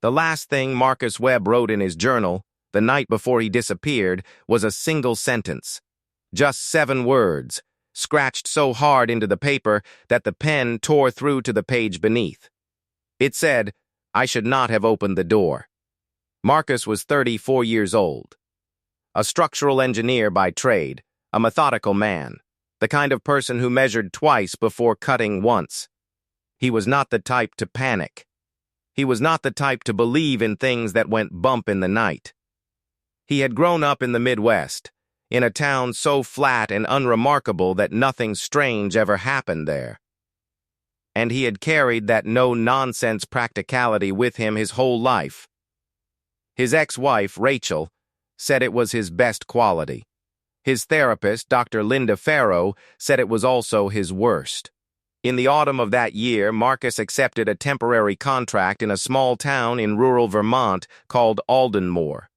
The last thing Marcus Webb wrote in his journal, the night before he disappeared, was a single sentence. Just 7 words, scratched so hard into the paper that the pen tore through to the page beneath. It said, "I should not have opened the door." Marcus was 34 years old. A structural engineer by trade, a methodical man, the kind of person who measured twice before cutting once. He was not the type to panic. He was not the type to believe in things that went bump in the night. He had grown up in the Midwest, in a town so flat and unremarkable that nothing strange ever happened there. And he had carried that no-nonsense practicality with him his whole life. His ex-wife, Rachel, said it was his best quality. His therapist, Dr. Linda Farrow, said it was also his worst. In the autumn of that year, Marcus accepted a temporary contract in a small town in rural Vermont called Aldenmore.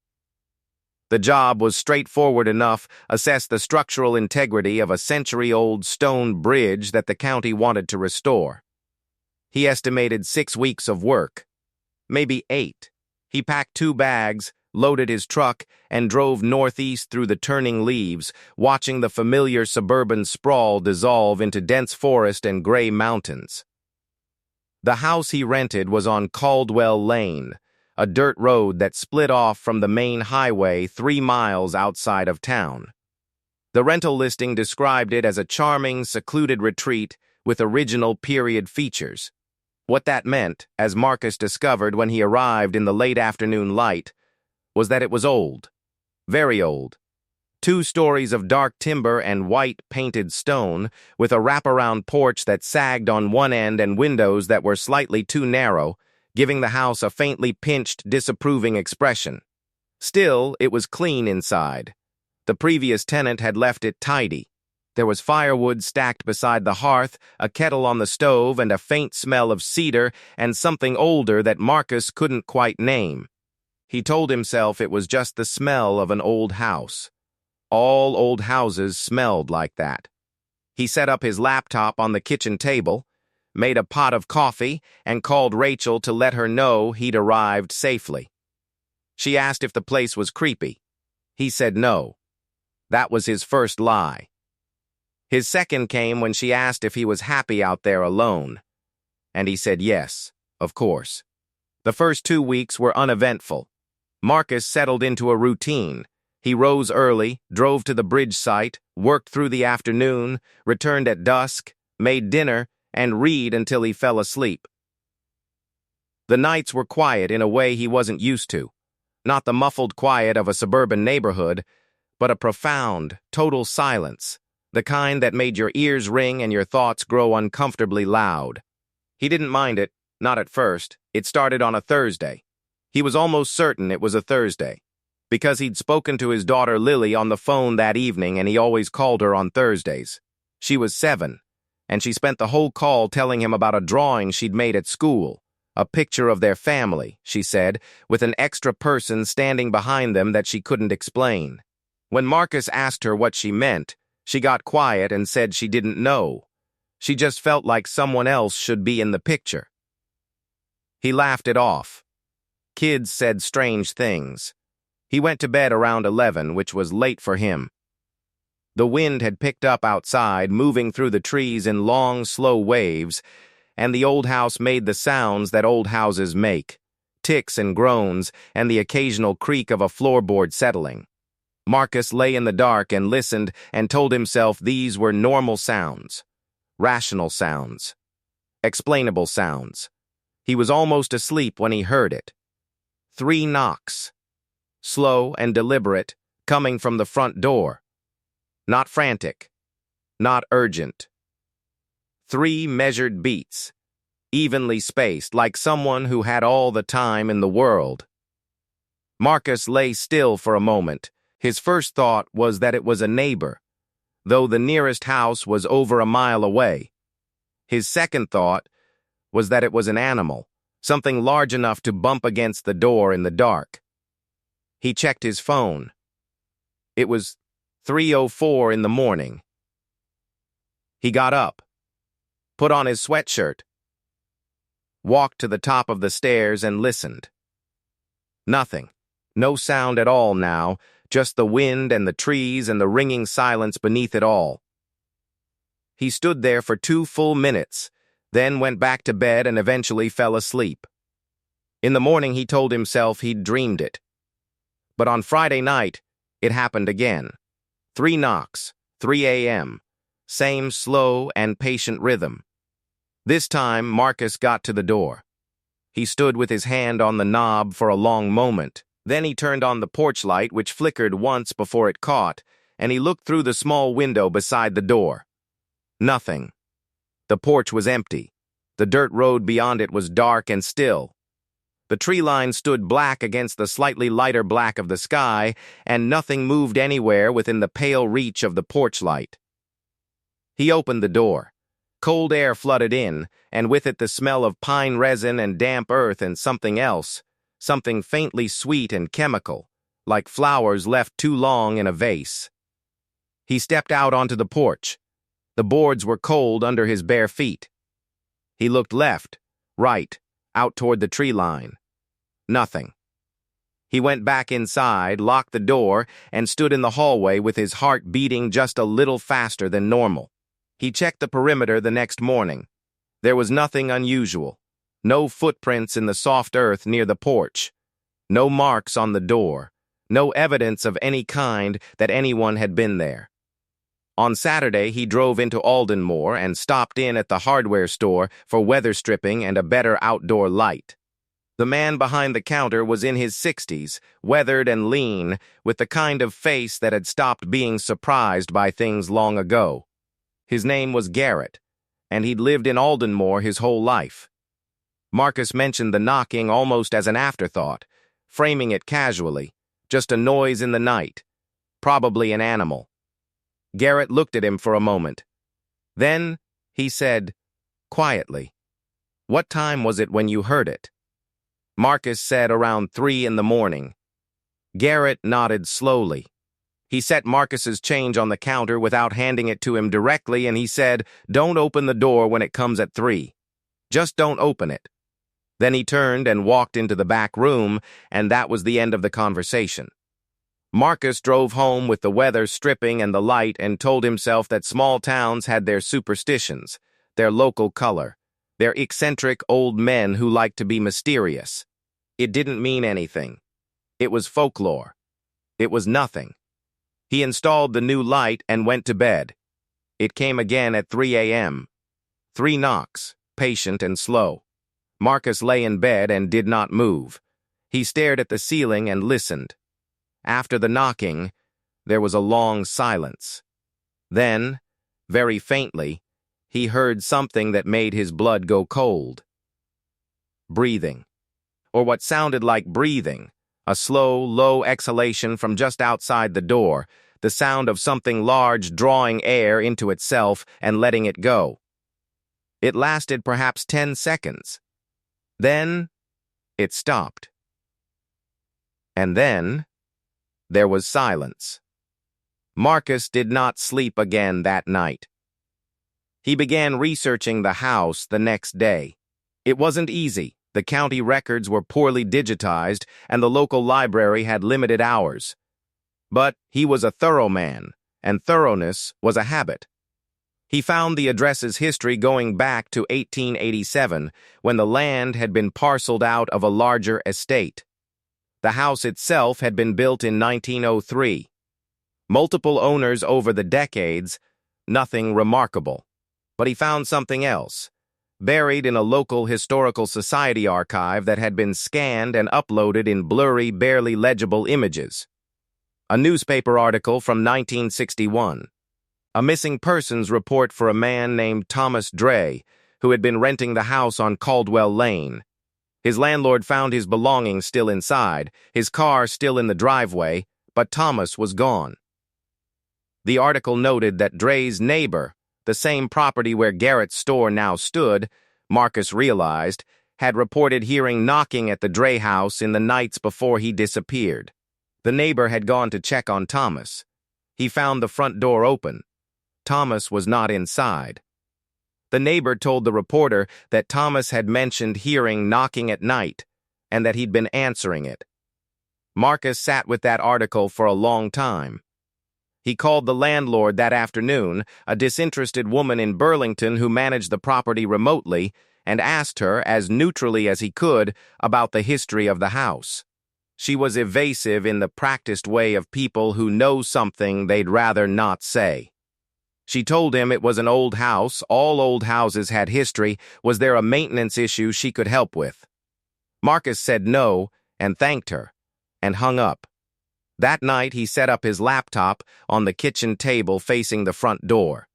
The job was straightforward enough, assess the structural integrity of a century-old stone bridge that the county wanted to restore. He estimated 6 weeks of work, maybe 8. He packed 2 bags, loaded his truck, and drove northeast through the turning leaves, watching the familiar suburban sprawl dissolve into dense forest and gray mountains. The house he rented was on Caldwell Lane, a dirt road that split off from the main highway 3 miles outside of town. The rental listing described it as a charming, secluded retreat with original period features. What that meant, as Marcus discovered when he arrived in the late afternoon light, was that it was old, very old. 2 stories of dark timber and white painted stone, with a wraparound porch that sagged on one end and windows that were slightly too narrow, giving the house a faintly pinched, disapproving expression. Still, it was clean inside. The previous tenant had left it tidy. There was firewood stacked beside the hearth, a kettle on the stove, and a faint smell of cedar and something older that Marcus couldn't quite name. He told himself it was just the smell of an old house. All old houses smelled like that. He set up his laptop on the kitchen table, made a pot of coffee, and called Rachel to let her know he'd arrived safely. She asked if the place was creepy. He said no. That was his first lie. His second came when she asked if he was happy out there alone. And he said yes, of course. The first 2 weeks were uneventful. Marcus settled into a routine. He rose early, drove to the bridge site, worked through the afternoon, returned at dusk, made dinner, and read until he fell asleep. The nights were quiet in a way he wasn't used to. Not the muffled quiet of a suburban neighborhood, but a profound, total silence, the kind that made your ears ring and your thoughts grow uncomfortably loud. He didn't mind it, not at first. It started on a Thursday. He was almost certain it was a Thursday, because he'd spoken to his daughter Lily on the phone that evening and he always called her on Thursdays. She was 7, and she spent the whole call telling him about a drawing she'd made at school, a picture of their family, she said, with an extra person standing behind them that she couldn't explain. When Marcus asked her what she meant, she got quiet and said she didn't know. She just felt like someone else should be in the picture. He laughed it off. Kids said strange things. He went to bed around 11, which was late for him. The wind had picked up outside, moving through the trees in long, slow waves, and the old house made the sounds that old houses make, ticks and groans, and the occasional creak of a floorboard settling. Marcus lay in the dark and listened and told himself these were normal sounds, rational sounds, explainable sounds. He was almost asleep when he heard it. 3 knocks, slow and deliberate, coming from the front door. Not frantic, not urgent. 3 measured beats, evenly spaced, like someone who had all the time in the world. Marcus lay still for a moment. His first thought was that it was a neighbor, though the nearest house was over a mile away. His second thought was that it was an animal, something large enough to bump against the door in the dark. He checked his phone. It was 3:04 in the morning. He got up, put on his sweatshirt, walked to the top of the stairs and listened. Nothing. No sound at all now, just the wind and the trees and the ringing silence beneath it all. He stood there for 2 full minutes, then went back to bed and eventually fell asleep. In the morning he told himself he'd dreamed it. But on Friday night, it happened again. 3 knocks, 3 a.m., same slow and patient rhythm. This time, Marcus got to the door. He stood with his hand on the knob for a long moment. Then he turned on the porch light, which flickered once before it caught, and he looked through the small window beside the door. Nothing. The porch was empty. The dirt road beyond it was dark and still. The tree line stood black against the slightly lighter black of the sky, and nothing moved anywhere within the pale reach of the porch light. He opened the door. Cold air flooded in, and with it the smell of pine resin and damp earth and something else, something faintly sweet and chemical, like flowers left too long in a vase. He stepped out onto the porch. The boards were cold under his bare feet. He looked left, right, out toward the tree line. Nothing. He went back inside, locked the door, and stood in the hallway with his heart beating just a little faster than normal. He checked the perimeter the next morning. There was nothing unusual. No footprints in the soft earth near the porch. No marks on the door. No evidence of any kind that anyone had been there. On Saturday, he drove into Aldenmore and stopped in at the hardware store for weather stripping and a better outdoor light. The man behind the counter was in his 60s, weathered and lean, with the kind of face that had stopped being surprised by things long ago. His name was Garrett, and he'd lived in Aldenmore his whole life. Marcus mentioned the knocking almost as an afterthought, framing it casually, just a noise in the night, probably an animal. Garrett looked at him for a moment. Then he said, quietly, "What time was it when you heard it?" Marcus said around 3 in the morning. Garrett nodded slowly. He set Marcus's change on the counter without handing it to him directly, and he said, "Don't open the door when it comes at 3. Just don't open it." Then he turned and walked into the back room, and that was the end of the conversation. Marcus drove home with the weather stripping and the light and told himself that small towns had their superstitions, their local color, their eccentric old men who liked to be mysterious. It didn't mean anything. It was folklore. It was nothing. He installed the new light and went to bed. It came again at 3 a.m. 3 knocks, patient and slow. Marcus lay in bed and did not move. He stared at the ceiling and listened. After the knocking, there was a long silence. Then, very faintly, he heard something that made his blood go cold. Breathing. Or what sounded like breathing. A slow, low exhalation from just outside the door, the sound of something large drawing air into itself and letting it go. It lasted perhaps 10 seconds. Then, it stopped. And then, there was silence. Marcus did not sleep again that night. He began researching the house the next day. It wasn't easy. The county records were poorly digitized, and the local library had limited hours. But he was a thorough man, and thoroughness was a habit. He found the address's history going back to 1887, when the land had been parceled out of a larger estate. The house itself had been built in 1903. Multiple owners over the decades, nothing remarkable. But he found something else, buried in a local historical society archive that had been scanned and uploaded in blurry, barely legible images. A newspaper article from 1961. A missing persons report for a man named Thomas Dre, who had been renting the house on Caldwell Lane. His landlord found his belongings still inside, his car still in the driveway, but Thomas was gone. The article noted that Dre's neighbor, the same property where Garrett's store now stood, Marcus realized, had reported hearing knocking at the Dre house in the nights before he disappeared. The neighbor had gone to check on Thomas. He found the front door open. Thomas was not inside. The neighbor told the reporter that Thomas had mentioned hearing knocking at night, and that he'd been answering it. Marcus sat with that article for a long time. He called the landlord that afternoon, a disinterested woman in Burlington who managed the property remotely, and asked her, as neutrally as he could, about the history of the house. She was evasive in the practiced way of people who know something they'd rather not say. She told him it was an old house, all old houses had history, was there a maintenance issue she could help with? Marcus said no, and thanked her, and hung up. That night he set up his laptop on the kitchen table facing the front door.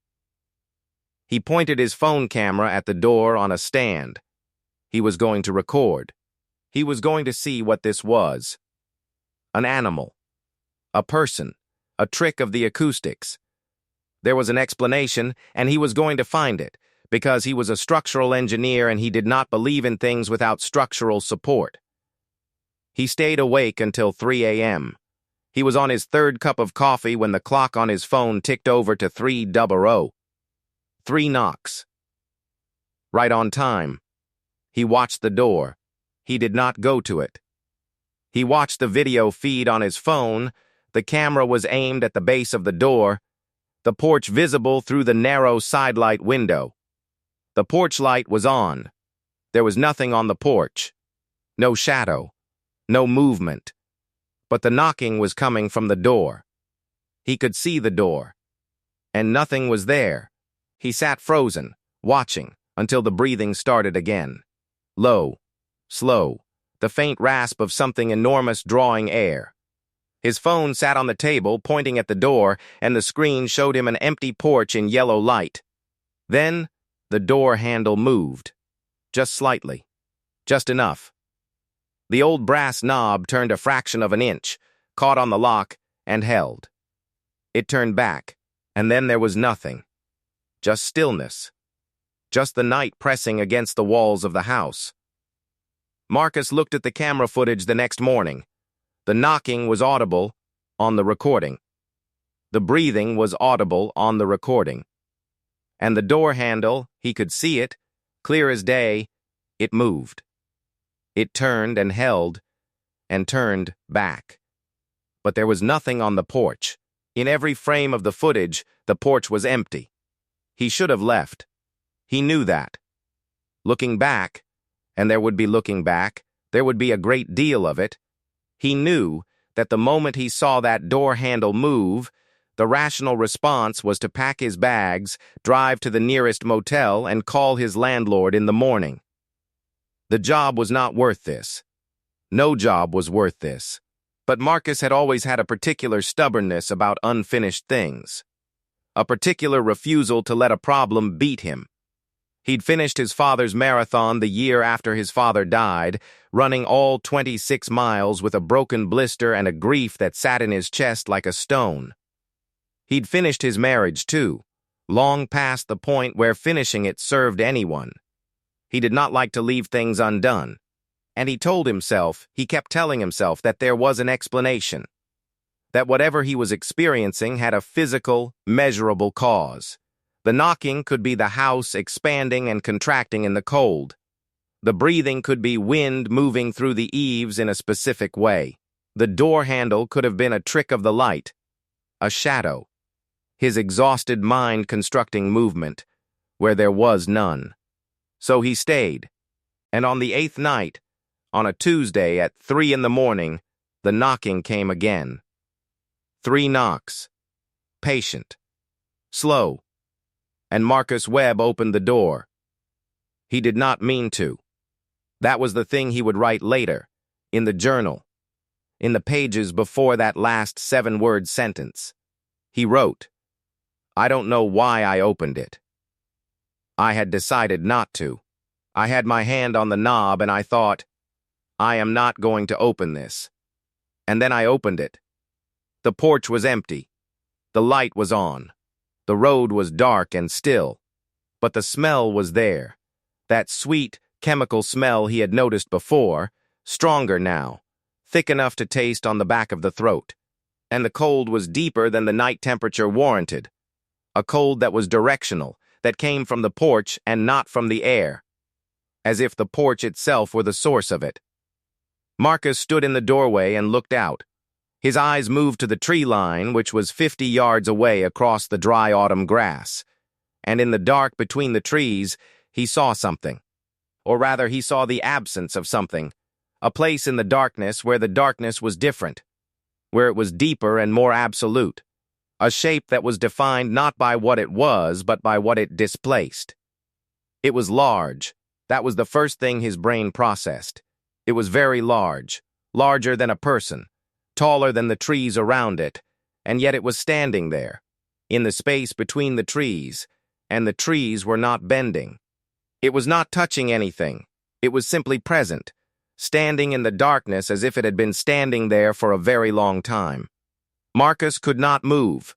He pointed his phone camera at the door on a stand. He was going to record. He was going to see what this was. An animal. A person. A trick of the acoustics. There was an explanation, and he was going to find it, because he was a structural engineer and he did not believe in things without structural support. He stayed awake until 3 a.m. He was on his third cup of coffee when the clock on his phone ticked over to 3:00. 3 knocks. Right on time. He watched the door. He did not go to it. He watched the video feed on his phone. The camera was aimed at the base of the door, the porch visible through the narrow sidelight window. The porch light was on. There was nothing on the porch. No shadow. No movement. But the knocking was coming from the door. He could see the door. And nothing was there. He sat frozen, watching, until the breathing started again. Low, slow, the faint rasp of something enormous drawing air. His phone sat on the table, pointing at the door, and the screen showed him an empty porch in yellow light. Then, the door handle moved. Just slightly. Just enough. The old brass knob turned a fraction of an inch, caught on the lock, and held. It turned back, and then there was nothing. Just stillness. Just the night pressing against the walls of the house. Marcus looked at the camera footage the next morning. The knocking was audible on the recording. The breathing was audible on the recording. And the door handle, he could see it, clear as day, it moved. It turned and held, and turned back. But there was nothing on the porch. In every frame of the footage, the porch was empty. He should have left. He knew that. Looking back, and there would be looking back, there would be a great deal of it, he knew that the moment he saw that door handle move, the rational response was to pack his bags, drive to the nearest motel, and call his landlord in the morning. The job was not worth this. No job was worth this. But Marcus had always had a particular stubbornness about unfinished things. A particular refusal to let a problem beat him. He'd finished his father's marathon the year after his father died, running all 26 miles with a broken blister and a grief that sat in his chest like a stone. He'd finished his marriage, too, long past the point where finishing it served anyone. He did not like to leave things undone. And he told himself, he kept telling himself that there was an explanation. That whatever he was experiencing had a physical, measurable cause. The knocking could be the house expanding and contracting in the cold. The breathing could be wind moving through the eaves in a specific way. The door handle could have been a trick of the light, a shadow. His exhausted mind constructing movement, where there was none. So he stayed. And on the 8th night, on a Tuesday at 3 a.m, the knocking came again. 3 knocks. Patient. Slow. And Marcus Webb opened the door. He did not mean to. That was the thing he would write later, in the journal, in the pages before that last 7-word sentence. He wrote, "I don't know why I opened it. I had decided not to. I had my hand on the knob and I thought, I am not going to open this. And then I opened it. The porch was empty. The light was on. The road was dark and still. But the smell was there. That sweet, chemical smell he had noticed before, stronger now, thick enough to taste on the back of the throat. And the cold was deeper than the night temperature warranted. A cold that was directional, that came from the porch and not from the air. As if the porch itself were the source of it. Marcus stood in the doorway and looked out. His eyes moved to the tree line, which was 50 yards away across the dry autumn grass. And in the dark between the trees, he saw something. Or rather, he saw the absence of something. A place in the darkness where the darkness was different, where it was deeper and more absolute. A shape that was defined not by what it was, but by what it displaced. It was large. That was the first thing his brain processed. It was very large, larger than a person, taller than the trees around it, and yet it was standing there, in the space between the trees, and the trees were not bending. It was not touching anything. It was simply present, standing in the darkness as if it had been standing there for a very long time. Marcus could not move.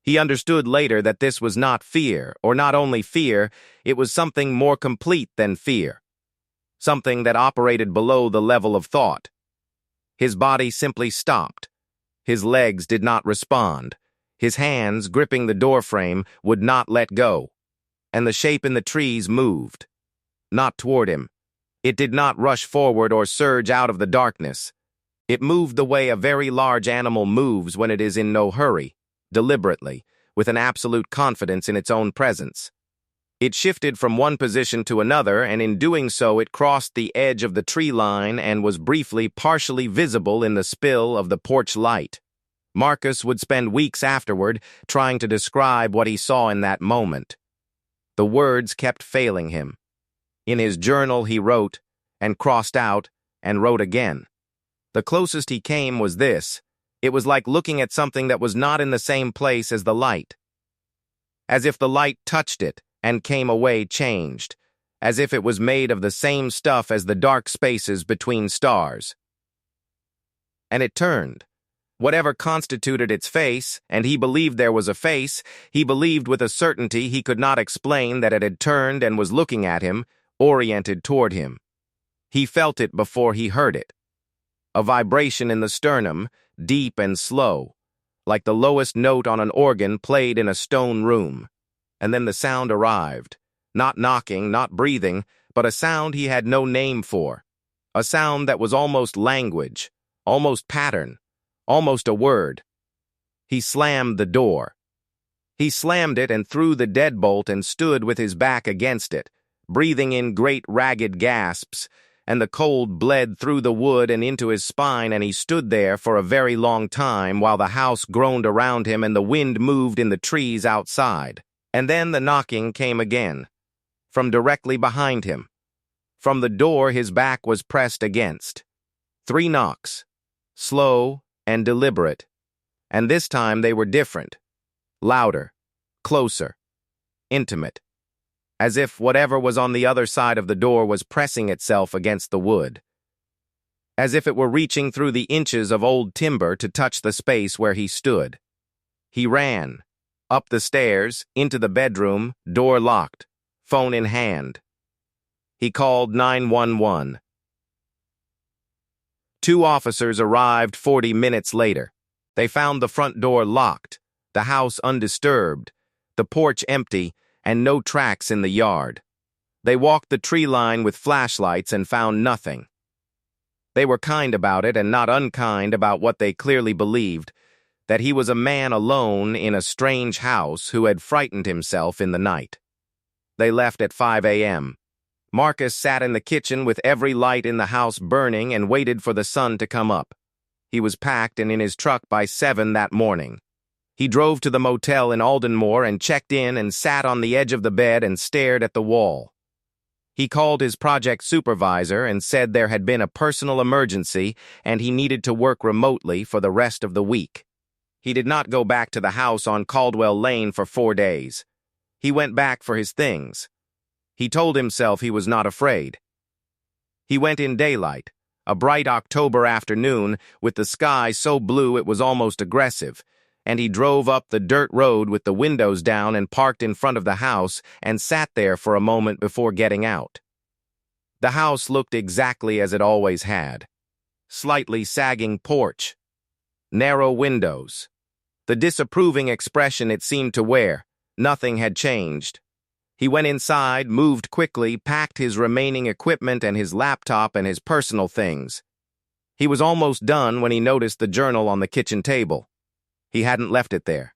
He understood later that this was not fear, or not only fear, it was something more complete than fear. Something that operated below the level of thought. His body simply stopped. His legs did not respond. His hands, gripping the doorframe, would not let go. And the shape in the trees moved. Not toward him. It did not rush forward or surge out of the darkness. It moved the way a very large animal moves when it is in no hurry, deliberately, with an absolute confidence in its own presence. It shifted from one position to another, and in doing so it crossed the edge of the tree line and was briefly partially visible in the spill of the porch light. Marcus would spend weeks afterward trying to describe what he saw in that moment. The words kept failing him. In his journal he wrote, and crossed out, and wrote again. The closest he came was this. It was like looking at something that was not in the same place as the light. As if the light touched it and came away changed. As if it was made of the same stuff as the dark spaces between stars. And it turned. Whatever constituted its face, and he believed there was a face, he believed with a certainty he could not explain that it had turned and was looking at him, oriented toward him. He felt it before he heard it. A vibration in the sternum, deep and slow, like the lowest note on an organ played in a stone room. And then the sound arrived. Not knocking, not breathing, but a sound he had no name for. A sound that was almost language, almost pattern, almost a word. He slammed the door. He slammed it and threw the deadbolt and stood with his back against it, breathing in great ragged gasps, and the cold bled through the wood and into his spine, and he stood there for a very long time while the house groaned around him and the wind moved in the trees outside. And then the knocking came again, from directly behind him. From the door his back was pressed against. 3 knocks, slow and deliberate, and this time they were different, louder, closer, intimate. As if whatever was on the other side of the door was pressing itself against the wood. As if it were reaching through the inches of old timber to touch the space where he stood. He ran, up the stairs, into the bedroom, door locked, phone in hand. He called 911. 2 officers arrived 40 minutes later. They found the front door locked, the house undisturbed, the porch empty, and no tracks in the yard. They walked the tree line with flashlights and found nothing. They were kind about it and not unkind about what they clearly believed, that he was a man alone in a strange house who had frightened himself in the night. They left at 5 a.m. Marcus sat in the kitchen with every light in the house burning and waited for the sun to come up. He was packed and in his truck by 7 that morning. He drove to the motel in Aldenmore and checked in and sat on the edge of the bed and stared at the wall. He called his project supervisor and said there had been a personal emergency and he needed to work remotely for the rest of the week. He did not go back to the house on Caldwell Lane for 4 days. He went back for his things. He told himself he was not afraid. He went in daylight, a bright October afternoon with the sky so blue it was almost aggressive, and he drove up the dirt road with the windows down and parked in front of the house and sat there for a moment before getting out. The house looked exactly as it always had. Slightly sagging porch. Narrow windows. The disapproving expression it seemed to wear. Nothing had changed. He went inside, moved quickly, packed his remaining equipment and his laptop and his personal things. He was almost done when he noticed the journal on the kitchen table. He hadn't left it there.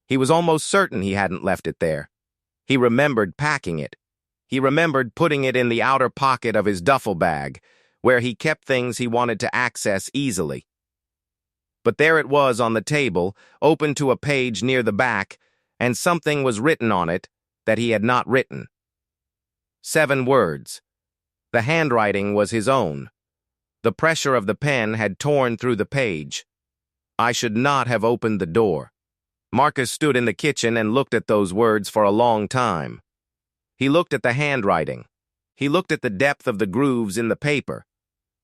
He was almost certain he hadn't left it there. He remembered packing it. He remembered putting it in the outer pocket of his duffel bag, where he kept things he wanted to access easily. But there it was on the table, open to a page near the back, and something was written on it that he had not written. 7 words. The handwriting was his own. The pressure of the pen had torn through the page. I should not have opened the door. Marcus stood in the kitchen and looked at those words for a long time. He looked at the handwriting. He looked at the depth of the grooves in the paper.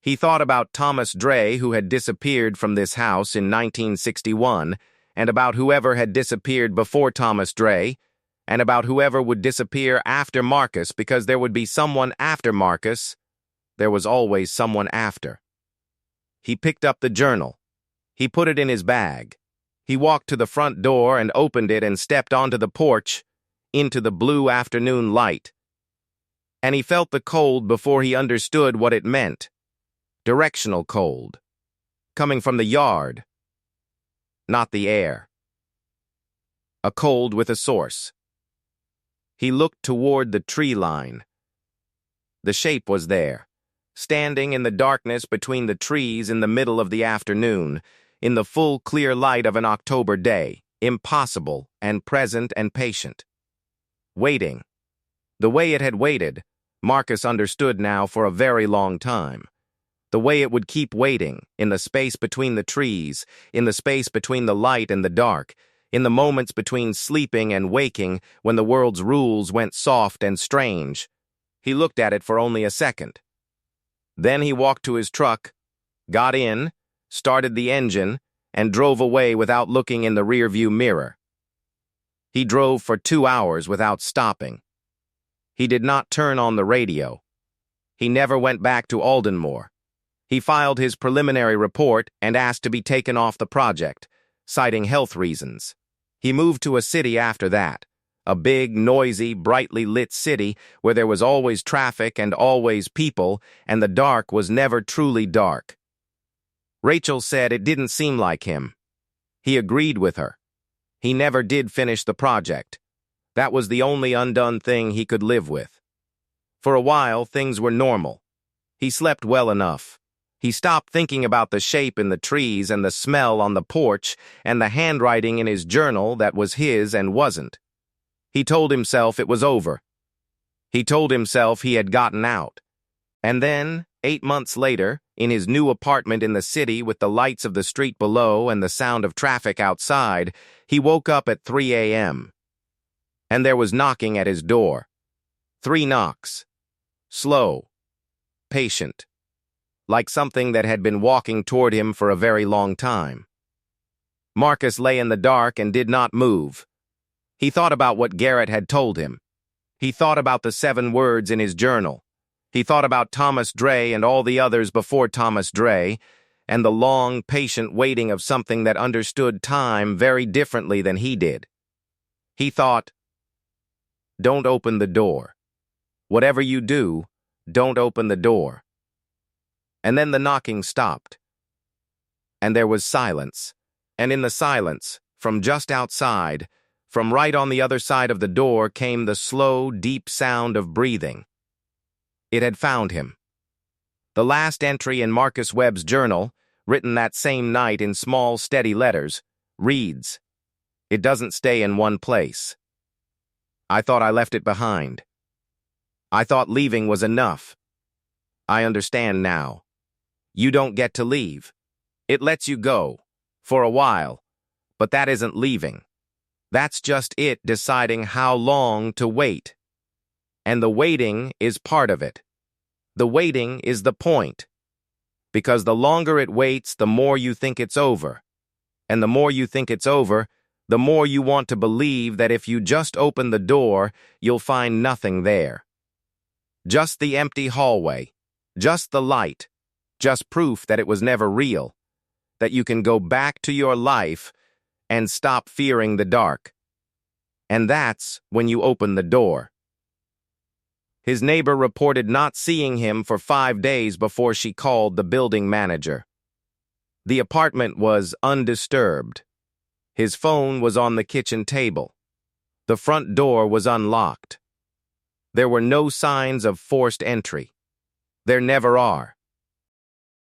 He thought about Thomas Dre, who had disappeared from this house in 1961, and about whoever had disappeared before Thomas Dre, and about whoever would disappear after Marcus, because there would be someone after Marcus. There was always someone after. He picked up the journal. He put it in his bag. He walked to the front door and opened it and stepped onto the porch, into the blue afternoon light. And he felt the cold before he understood what it meant. Directional cold. Coming from the yard. Not the air. A cold with a source. He looked toward the tree line. The shape was there, standing in the darkness between the trees in the middle of the afternoon, in the full clear light of an October day, impossible and present and patient. Waiting. The way it had waited, Marcus understood now for a very long time. The way it would keep waiting, in the space between the trees, in the space between the light and the dark, in the moments between sleeping and waking when the world's rules went soft and strange. He looked at it for only a second. Then he walked to his truck, got in, started the engine, and drove away without looking in the rearview mirror. He drove for 2 hours without stopping. He did not turn on the radio. He never went back to Aldenmore. He filed his preliminary report and asked to be taken off the project, citing health reasons. He moved to a city after that, a big, noisy, brightly lit city where there was always traffic and always people, and the dark was never truly dark. Rachel said it didn't seem like him. He agreed with her. He never did finish the project. That was the only undone thing he could live with. For a while, things were normal. He slept well enough. He stopped thinking about the shape in the trees and the smell on the porch and the handwriting in his journal that was his and wasn't. He told himself it was over. He told himself he had gotten out. And then, 8 months later, in his new apartment in the city with the lights of the street below and the sound of traffic outside, he woke up at 3 a.m. And there was knocking at his door. 3 knocks. Slow. Patient. Like something that had been walking toward him for a very long time. Marcus lay in the dark and did not move. He thought about what Garrett had told him. He thought about the 7 words in his journal. He thought about Thomas Dre and all the others before Thomas Dre, and the long, patient waiting of something that understood time very differently than he did. He thought, don't open the door. Whatever you do, don't open the door. And then the knocking stopped. And there was silence. And in the silence, from just outside, from right on the other side of the door came the slow, deep sound of breathing. It had found him. The last entry in Marcus Webb's journal, written that same night in small, steady letters, reads, "It doesn't stay in one place. I thought I left it behind. I thought leaving was enough. I understand now. You don't get to leave. It lets you go, for a while, but that isn't leaving. That's just it deciding how long to wait. And the waiting is part of it. The waiting is the point. Because the longer it waits, the more you think it's over. And the more you think it's over, the more you want to believe that if you just open the door, you'll find nothing there. Just the empty hallway. Just the light. Just proof that it was never real. That you can go back to your life and stop fearing the dark. And that's when you open the door. His neighbor reported not seeing him for 5 days before she called the building manager. The apartment was undisturbed. His phone was on the kitchen table. The front door was unlocked. There were no signs of forced entry. There never are.